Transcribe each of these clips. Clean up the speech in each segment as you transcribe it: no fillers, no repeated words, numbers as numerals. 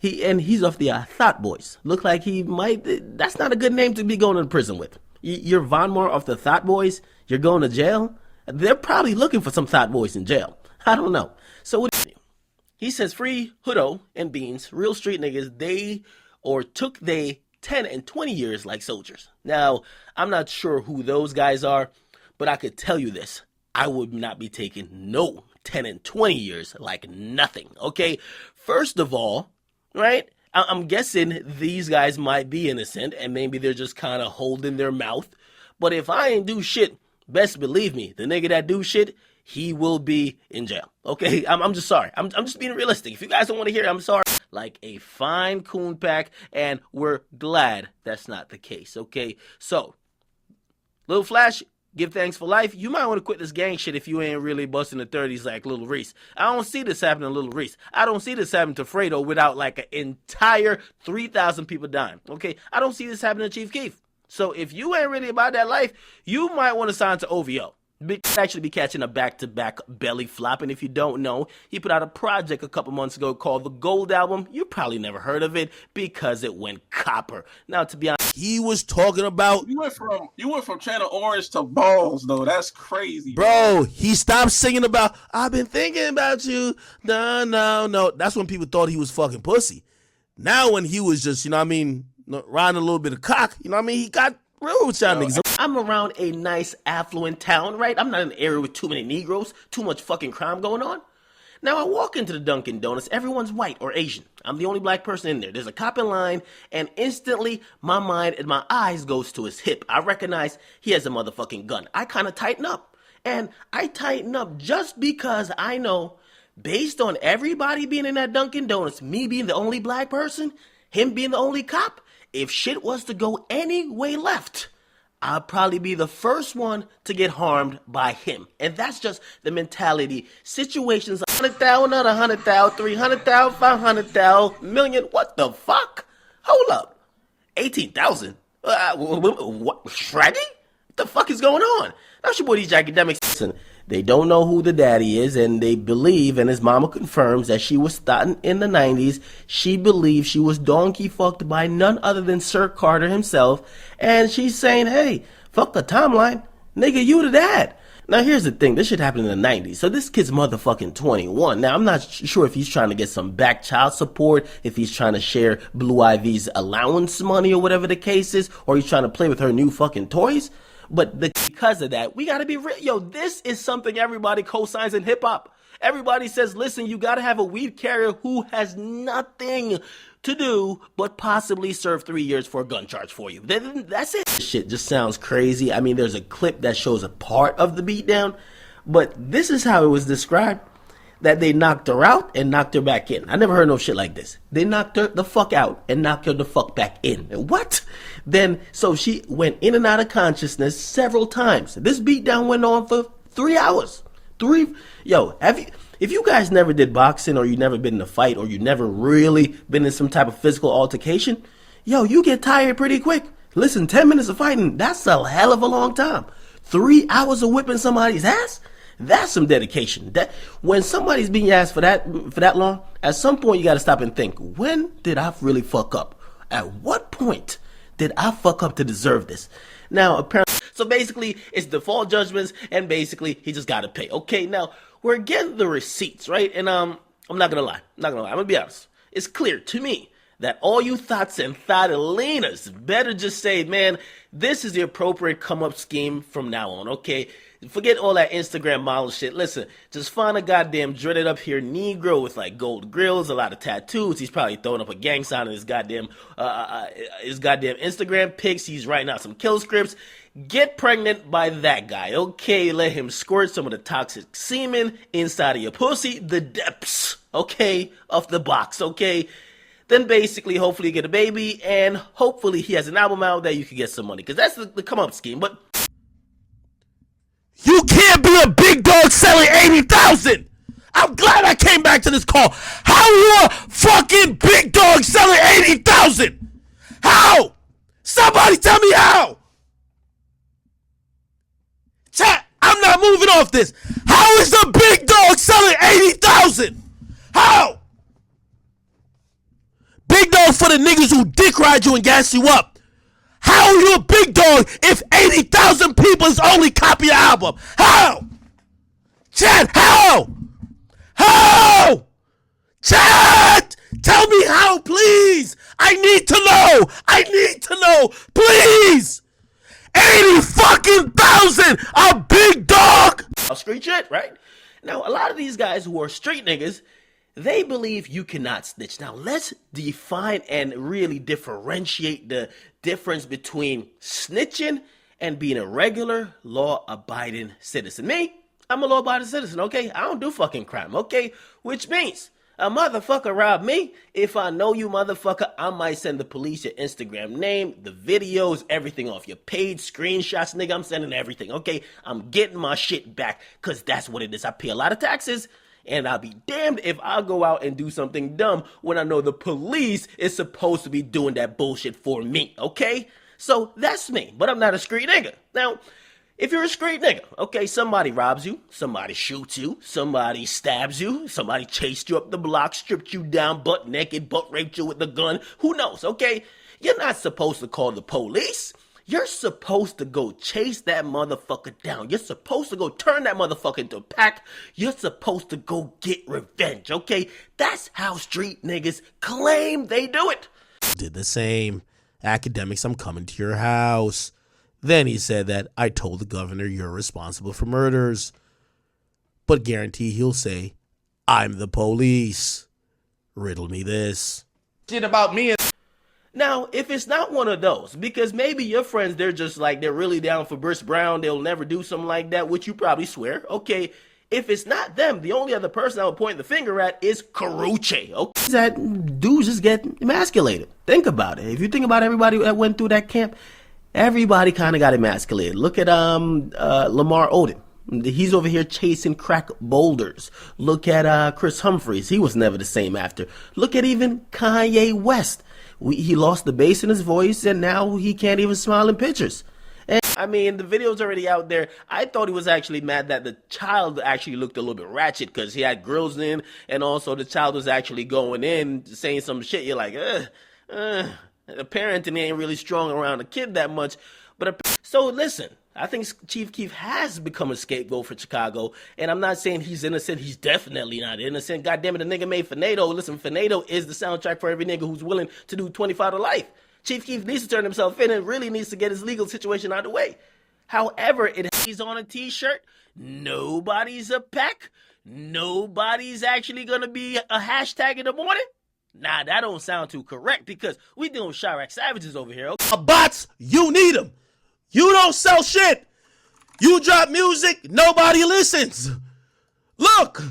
He's of the Thought Boys. Look like he might. That's not a good name to be going to prison with. You're Von Moore of the Thought Boys. You're going to jail. They're probably looking for some Thought Boys in jail. I don't know. So what? He says free Hoodo and Beans, real street niggas. Took they 10 and 20 years like soldiers. Now I'm not sure who those guys are, but I could tell you this: I would not be taking no 10 and 20 years like nothing. Okay, first of all. Right? I'm guessing these guys might be innocent and maybe they're just kind of holding their mouth. But if I ain't do shit, best believe me, the nigga that do shit, he will be in jail. Okay? I'm just sorry. I'm just being realistic. If you guys don't want to hear it, I'm sorry. Like a fine coon pack, and we're glad that's not the case. Okay? So, Little Flash, give thanks for life. You might want to quit this gang shit if you ain't really busting the 30s like Little Reese. I don't see this happening to Little Reese. I don't see this happening to Fredo without like an entire 3,000 people dying. Okay? I don't see this happening to Chief Keef. So if you ain't really about that life, you might want to sign to OVO. Actually be catching a back-to-back belly flop, and if you don't know, he put out a project a couple months ago called The Gold Album. You probably never heard of it because it went copper. Now, to be honest, he was talking about... You went from Channel Orange to Balls, though. That's crazy. Bro, he stopped singing about, I've been thinking about you. No. That's when people thought he was fucking pussy. Now when he was just, riding a little bit of cock, he got real with y'all niggas. I'm around a nice affluent town, right? I'm not in an area with too many Negroes, too much fucking crime going on. Now I walk into the Dunkin' Donuts, everyone's white or Asian. I'm the only black person in there. There's a cop in line, and instantly my mind and my eyes goes to his hip. I recognize he has a motherfucking gun. I kind of tighten up. And I tighten up just because I know, based on everybody being in that Dunkin' Donuts, me being the only black person, him being the only cop, if shit was to go any way left, I'd probably be the first one to get harmed by him. And that's just the mentality. Situations, 100,000, another 100,000, 300,000, 500,000, million. What the fuck? Hold up. 18,000? What? Shreddy? What the fuck is going on? That's your boy, these AKADEMIKS. Listen, they don't know who the daddy is, and they believe, and his mama confirms, that she was starting in the 90s. She believes she was donkey fucked by none other than Sir Carter himself, and she's saying, hey, fuck the timeline. Nigga, you the dad. Now, here's the thing. This shit happened in the 90s, so this kid's motherfucking 21. Now, I'm not sure if he's trying to get some back child support, if he's trying to share Blue Ivy's allowance money or whatever the case is, or he's trying to play with her new fucking toys. But because of that, we gotta be real. Yo, this is something everybody co-signs in hip-hop. Everybody says, listen, you gotta have a weed carrier who has nothing to do but possibly serve 3 years for a gun charge for you. That's it. This shit just sounds crazy. I mean, there's a clip that shows a part of the beatdown, but this is how it was described. That they knocked her out and knocked her back in. I never heard no shit like this. They knocked her the fuck out and knocked her the fuck back in. What? Then, so she went in and out of consciousness several times. This beatdown went on for 3 hours. If you guys never did boxing, or you never been in a fight, or you never really been in some type of physical altercation, you get tired pretty quick. Listen, 10 minutes of fighting, that's a hell of a long time. 3 hours of whipping somebody's ass? That's some dedication. That when somebody's being asked for that long, at some point you got to stop and think, when did I really fuck up? At what point did I fuck up to deserve this? Now, apparently, so basically it's default judgments, and basically he just got to pay. Okay, now we're getting the receipts, right? And I'm not gonna lie. I'm gonna be honest. It's clear to me that all you thoughts and thoughtalinas better just say, man, this is the appropriate come up scheme from now on. Okay. Forget all that Instagram model shit. Listen, just find a goddamn dreaded up here Negro with like gold grills, a lot of tattoos. He's probably throwing up a gang sign in his goddamn Instagram pics. He's writing out some kill scripts. Get pregnant by that guy. Okay, let him squirt some of the toxic semen inside of your pussy, the depths, okay, of the box, okay? Then basically, hopefully you get a baby, and hopefully he has an album out that you can get some money, because that's the come up scheme. But you can't be a big dog selling 80,000. I'm glad I came back to this call. How you a fucking big dog selling 80,000? How? Somebody tell me how. Chat, I'm not moving off this. How is a big dog selling 80,000? How? for the niggas who dick ride you and gas you up. How are you a big dog if 80,000 people is only copy your album? How? Chad, how? How? Chad, tell me how, please. I need to know. I need to know, please. 80 fucking thousand, a big dog. Street shit, right? Now, a lot of these guys who are street niggas, they believe you cannot snitch. Now, let's define and really differentiate the difference between snitching and being a regular law-abiding citizen. Me, I'm a law-abiding citizen, okay? I don't do fucking crime, okay? Which means a motherfucker robbed me. If I know you, motherfucker, I might send the police your Instagram name, the videos, everything off your page, screenshots, nigga. I'm sending everything, okay? I'm getting my shit back because that's what it is. I pay a lot of taxes. And I'll be damned if I go out and do something dumb when I know the police is supposed to be doing that bullshit for me, okay? So that's me, but I'm not a street nigga. Now, if you're a street nigga, okay, somebody robs you, somebody shoots you, somebody stabs you, somebody chased you up the block, stripped you down butt naked, butt raped you with a gun, who knows, okay? You're not supposed to call the police. You're supposed to go chase that motherfucker down. You're supposed to go turn that motherfucker into a pack. You're supposed to go get revenge, okay? That's how street niggas claim they do it. Did the same. Academics, I'm coming to your house. Then he said that I told the governor you're responsible for murders. But guarantee he'll say, I'm the police. Riddle me this. Shit about me. Now, if it's not one of those, because maybe your friends, they're just like, they're really down for Bruce Brown, they'll never do something like that, which you probably swear, okay, if it's not them, the only other person I would point the finger at is Carucci, okay? That dudes just get emasculated. Think about it. If you think about everybody that went through that camp, everybody kind of got emasculated. Look at Lamar Odom. He's over here chasing crack boulders. Look at Chris Humphries. He was never the same after. Look at even Kanye West. He lost the bass in his voice, and now he can't even smile in pictures. And I mean, the video's already out there. I thought he was actually mad that the child actually looked a little bit ratchet because he had grills in, and also the child was actually going in saying some shit. You're like, the parenting ain't really strong around a kid that much. But so listen, I think Chief Keef has become a scapegoat for Chicago, and I'm not saying he's innocent. He's definitely not innocent. God damn it, the nigga made Finado. Listen, Finado is the soundtrack for every nigga who's willing to do 25 to life. Chief Keef needs to turn himself in and really needs to get his legal situation out of the way. However, he's on a t-shirt. Nobody's a peck. Nobody's actually going to be a hashtag in the morning. Nah, that don't sound too correct because we dealing with Chirac savages over here. Okay? Bots, you need them. You don't sell shit. You drop music, nobody listens. Look.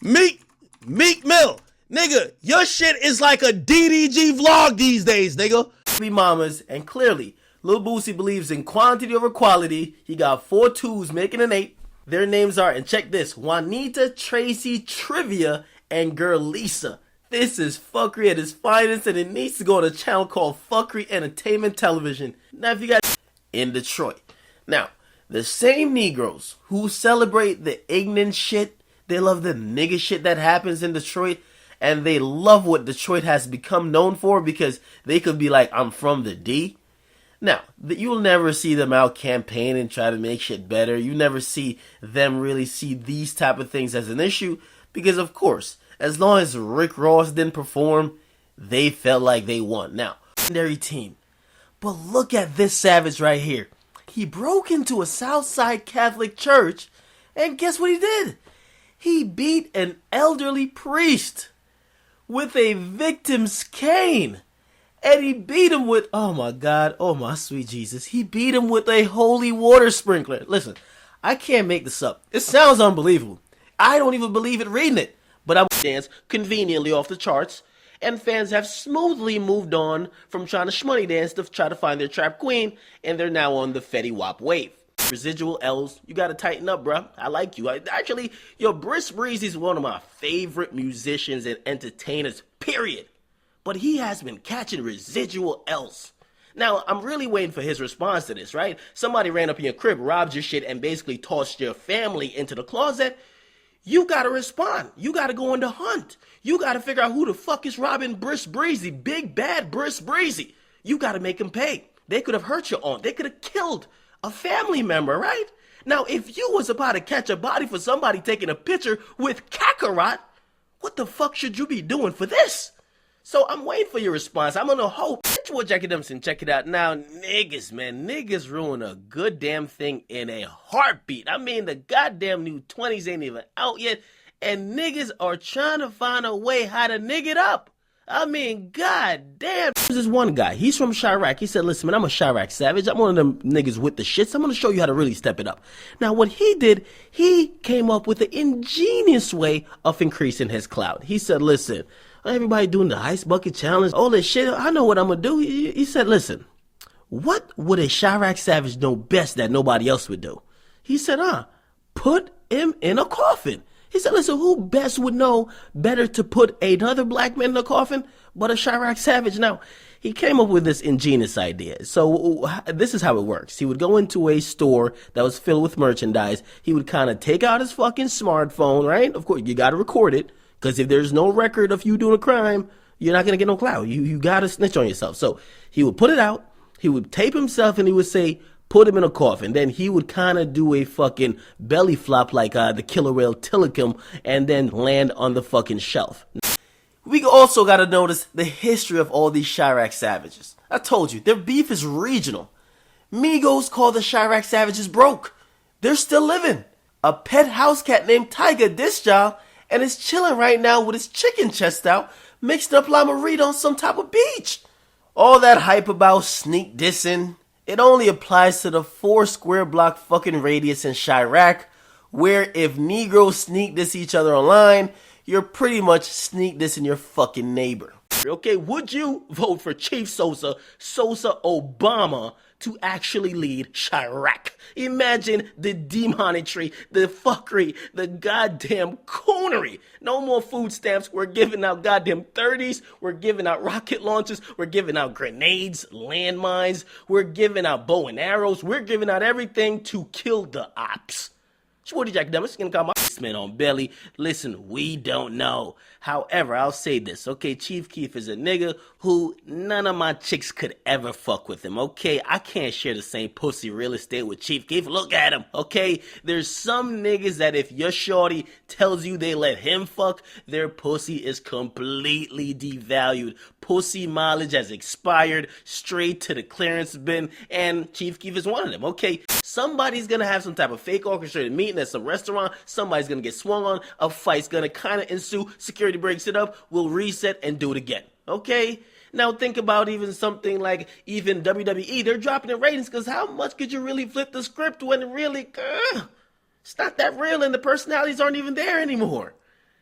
Meek Mill. Nigga, your shit is like a DDG vlog these days, nigga. Mamas, and clearly, Lil Boosie believes in quantity over quality. He got 4 2s making an 8. Their names are, and check this, Juanita, Tracy, Trivia, and Girl Lisa. This is fuckery at its finest, and it needs to go on a channel called Fuckery Entertainment Television. Now, if you guys in Detroit. Now, the same Negroes who celebrate the ignorant shit, they love the nigga shit that happens in Detroit, and they love what Detroit has become known for because they could be like, I'm from the D. Now, you'll never see them out campaigning and try to make shit better. You never see them really see these type of things as an issue because, of course, as long as Rick Ross didn't perform, they felt like they won. Now, legendary team. But look at this savage right here. He broke into a Southside Catholic church, and guess what he did? He beat an elderly priest with a victim's cane. And he beat him with, oh my God, oh my sweet Jesus. He beat him with a holy water sprinkler. Listen, I can't make this up. It sounds unbelievable. I don't even believe it reading it. But I dance conveniently off the charts, and fans have smoothly moved on from trying to shmoney dance to try to find their trap queen, and they're now on the Fetty Wap wave. Residual L's, you gotta tighten up, bruh. I like you. Actually, Briss Breezy's one of my favorite musicians and entertainers, period. But he has been catching residual L's. Now, I'm really waiting for his response to this, right? Somebody ran up in your crib, robbed your shit, and basically tossed your family into the closet. you gotta respond. You gotta go on the hunt. You gotta figure out who the fuck is robbing Brisk Breezy, big bad Brisk Breezy. You gotta make him pay. They could have hurt your aunt. They could have killed a family member, right? Now, if you was about to catch a body for somebody taking a picture with Kakarot, what the fuck should you be doing for this? So I'm waiting for your response. I'm gonna hope. What AKADEMIKS, and check it out. Now, niggas, man, niggas ruin a good damn thing in a heartbeat. I mean, the goddamn new 20s ain't even out yet, and niggas are trying to find a way how to nig it up. I mean, god damn. There's this one guy, he's from Chirac. He said, listen, man, I'm a Chirac savage. I'm one of them niggas with the shits. I'm gonna show you how to really step it up. Now, what he did, he came up with an ingenious way of increasing his clout. He said, listen, everybody doing the ice bucket challenge, all this shit, I know what I'm gonna do. He said, listen, what would a Chirac savage know best that nobody else would do? He said, put him in a coffin. He said, listen, who best would know better to put another black man in a coffin but a Chirac savage? Now, he came up with this ingenious idea. So this is how it works. He would go into a store that was filled with merchandise. He would kind of take out his fucking smartphone, right? Of course, you got to record it, because if there's no record of you doing a crime, you're not going to get no clout. You got to snitch on yourself. So he would put it out. He would tape himself, and he would say, put him in a coffin. Then he would kind of do a fucking belly flop like the killer whale Tilikum, and then land on the fucking shelf. We also got to notice the history of all these Chirac savages. I told you, their beef is regional. Migos call the Chirac savages broke. They're still living. A pet house cat named Tiger dissed y'all, and is chilling right now with his chicken chest out, mixed up La Marita on some type of beach. All that hype about sneak dissing, it only applies to the 4 square block fucking radius in Chirac, where if Negroes sneak diss each other online, you're pretty much sneak dissing your fucking neighbor. Okay, would you vote for Chief Sosa Obama, to actually lead Chirac? Imagine the demonetry, the fuckery, the goddamn coonery. No more food stamps. We're giving out goddamn 30s. We're giving out rocket launchers. We're giving out grenades, landmines. We're giving out bow and arrows. We're giving out everything to kill the ops. Shorty AKADEMIKS, gonna call my man on belly. Listen, we don't know. However, I'll say this, okay? Chief Keef is a nigga who none of my chicks could ever fuck with him, okay? I can't share the same pussy real estate with Chief Keef. Look at him, okay? There's some niggas that if your shorty tells you they let him fuck, their pussy is completely devalued. Pussy mileage has expired, straight to the clearance bin, and Chief Keef is one of them, okay? Somebody's gonna have some type of fake orchestrated meeting at some restaurant. Somebody's gonna get swung on. A fight's gonna kind of ensue. Security breaks it up. We'll reset and do it again. Okay? Now think about even something like even WWE. They're dropping the ratings because how much could you really flip the script when really, it's not that real and the personalities aren't even there anymore.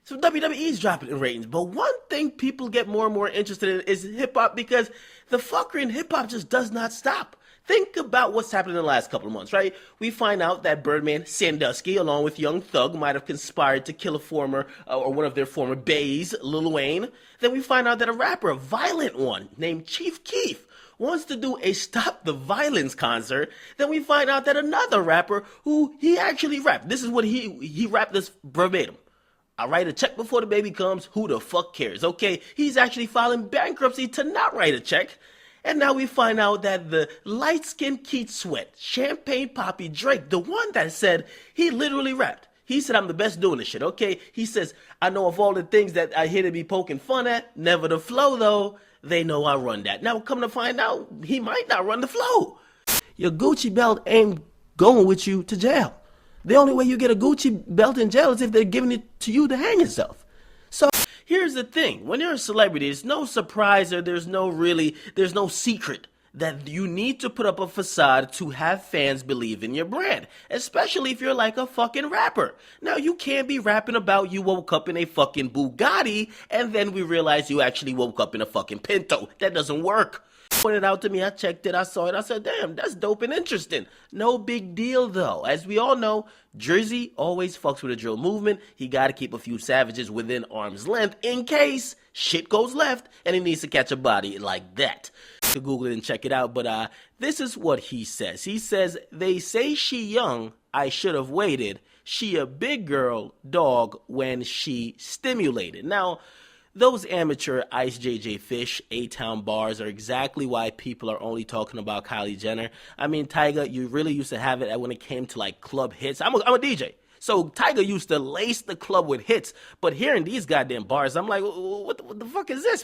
So WWE's dropping in ratings. But one thing people get more and more interested in is hip-hop, because the fuckery in hip-hop just does not stop. Think about what's happened in the last couple of months, right? We find out that Birdman Sandusky, along with Young Thug, might have conspired to kill a former, or one of their former bays, Lil Wayne. Then we find out that a rapper, a violent one, named Chief Keef, wants to do a Stop the Violence concert. Then we find out that another rapper who he actually rapped. This is what he rapped this verbatim. I write a check before the baby comes. Who the fuck cares? Okay, he's actually filing bankruptcy to not write a check. And now we find out that the light-skinned Keith Sweat, Champagne Poppy Drake, the one that said he literally rapped. He said, I'm the best doing this shit, okay? He says, I know of all the things that I hear to be poking fun at, never the flow, though. They know I run that. Now, come to find out, he might not run the flow. Your Gucci belt ain't going with you to jail. The only way you get a Gucci belt in jail is if they're giving it to you to hang yourself. So here's the thing. When you're a celebrity, it's no surprise, or there's no secret that you need to put up a facade to have fans believe in your brand, especially if you're like a fucking rapper. Now, you can't be rapping about you woke up in a fucking Bugatti and then we realize you actually woke up in a fucking Pinto. That doesn't work. Pointed out to me, I checked it, I saw it, I said, damn, that's dope and interesting. No big deal though. As we all know, Jersey always fucks with the drill movement. He gotta keep a few savages within arm's length in case shit goes left and he needs to catch a body like that. To Google it and check it out, but this is what he says. He says, they say she young, I should have waited. she a big girl dog when she stimulated. Now, those amateur Ice JJ Fish, A-Town bars are exactly why people are only talking about Kylie Jenner. I mean, Tyga, you really used to have it when it came to like club hits. I'm a DJ. So Tyga used to lace the club with hits, but hearing these goddamn bars, I'm like, what the fuck is this?